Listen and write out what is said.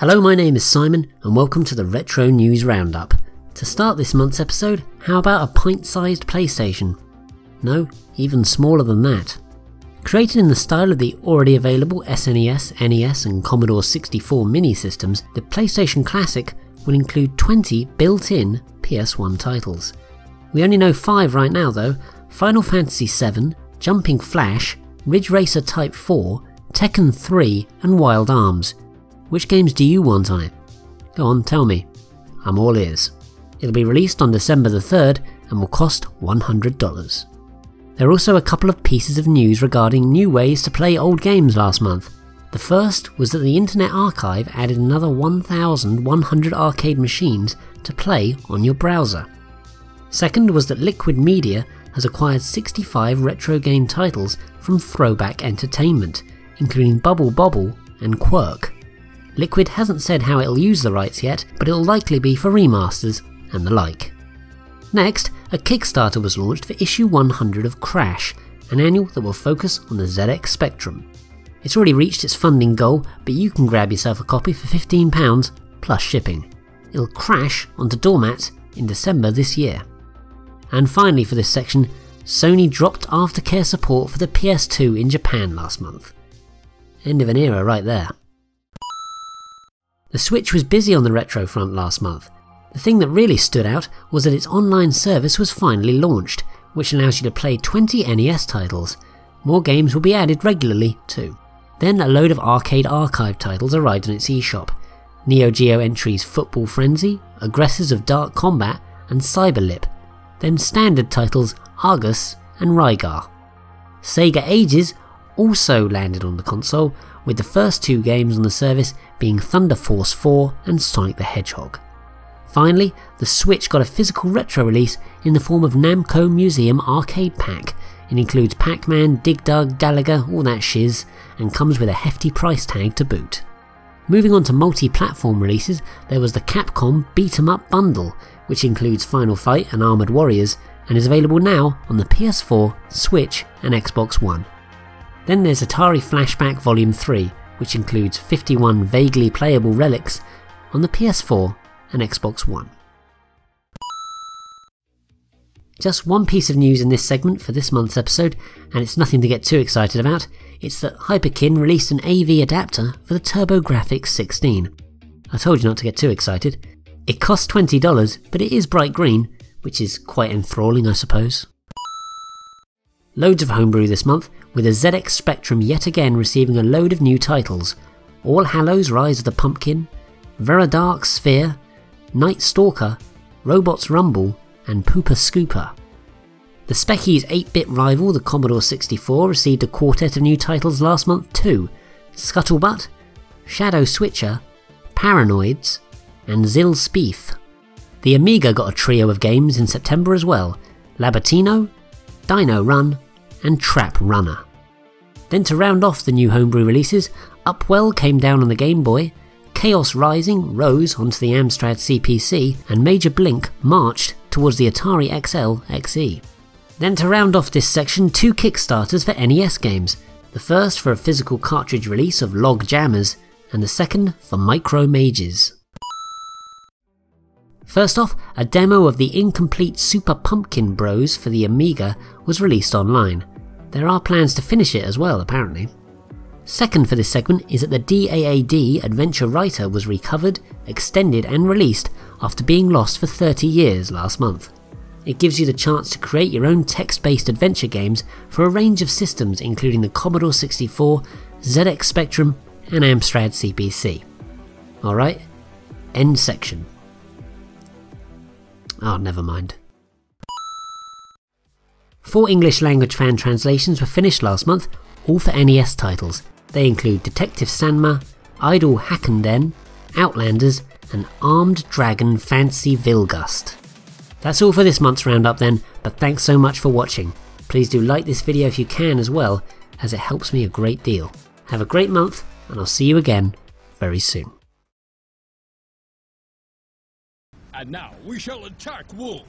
Hello, my name is Simon and welcome to the Retro News Roundup. To start this month's episode, how about a pint-sized PlayStation? No, even smaller than that. Created in the style of the already available SNES, NES and Commodore 64 mini systems, the PlayStation Classic will include 20 built-in PS1 titles. We only know 5 right now though: Final Fantasy VII, Jumping Flash, Ridge Racer Type 4, Tekken 3 and Wild Arms. Which games do you want on it? Go on, tell me. I'm all ears. It'll be released on December the 3rd and will cost $100. There are also a couple of pieces of news regarding new ways to play old games last month. The first was that the Internet Archive added another 1,100 arcade machines to play on your browser. Second was that Liquid Media has acquired 65 retro game titles from Throwback Entertainment, including Bubble Bobble and Quirk. Liquid hasn't said how it'll use the rights yet, but it'll likely be for remasters and the like. Next, a Kickstarter was launched for issue 100 of Crash, an annual that will focus on the ZX Spectrum. It's already reached its funding goal, but you can grab yourself a copy for £15 plus shipping. It'll crash onto doormats in December this year. And finally for this section, Sony dropped aftercare support for the PS2 in Japan last month. End of an era right there. The Switch was busy on the retro front last month. The thing that really stood out was that its online service was finally launched, which allows you to play 20 NES titles. More games will be added regularly too. Then a load of arcade archive titles arrived on its eShop. Neo Geo entries Football Frenzy, Aggressors of Dark Combat and Cyberlip. Then standard titles Argus and Rygar. Sega Ages also landed on the console, with the first 2 games on the service being Thunder Force 4 and Sonic the Hedgehog. Finally, the Switch got a physical retro release in the form of Namco Museum Arcade Pack. It includes Pac-Man, Dig Dug, Galaga, all that shiz, and comes with a hefty price tag to boot. Moving on to multi-platform releases, there was the Capcom Beat 'em Up Bundle, which includes Final Fight and Armored Warriors, and is available now on the PS4, Switch and Xbox One. Then there's Atari Flashback Volume 3, which includes 51 vaguely playable relics on the PS4 and Xbox One. Just one piece of news in this segment for this month's episode, and it's nothing to get too excited about. It's that Hyperkin released an AV adapter for the TurboGrafx 16. I told you not to get too excited. It costs $20, but it is bright green, which is quite enthralling, I suppose. Loads of homebrew this month, with the ZX Spectrum yet again receiving a load of new titles. All Hallows Rise of the Pumpkin, Vradark Sphere, Night Stalker, Robots Rumble and Pooper Scooper. The Speccy's 8-bit rival, the Commodore 64, received a quartet of new titles last month too: Scuttlebutt, Shadow Switcher, Paranoids and Zilspeef. The Amiga got a trio of games in September as well: Labatino, Dino Run and Trap Runner. Then to round off the new homebrew releases, Upwell came down on the Game Boy, Chaos Rising rose onto the Amstrad CPC, and Major Blink marched towards the Atari XL XE. Then to round off this section, 2 Kickstarters for NES games, the first for a physical cartridge release of Log Jammers, and the second for Micro Mages. First off, a demo of the incomplete Super Pumpkin Bros for the Amiga was released online. There are plans to finish it as well, apparently. Second for this segment is that the DAAD Adventure Writer was recovered, extended and released after being lost for 30 years last month. It gives you the chance to create your own text-based adventure games for a range of systems including the Commodore 64, ZX Spectrum and Amstrad CPC. Alright, end section. Oh, never mind. 4 English language fan translations were finished last month, all for NES titles. They include Detective Sanma, Idol Hackenden, Outlanders and Armed Dragon Fancy Vilgust. That's all for this month's roundup then, but thanks so much for watching. Please do like this video if you can as well, as it helps me a great deal. Have a great month, and I'll see you again very soon. And now we shall attack Wolf.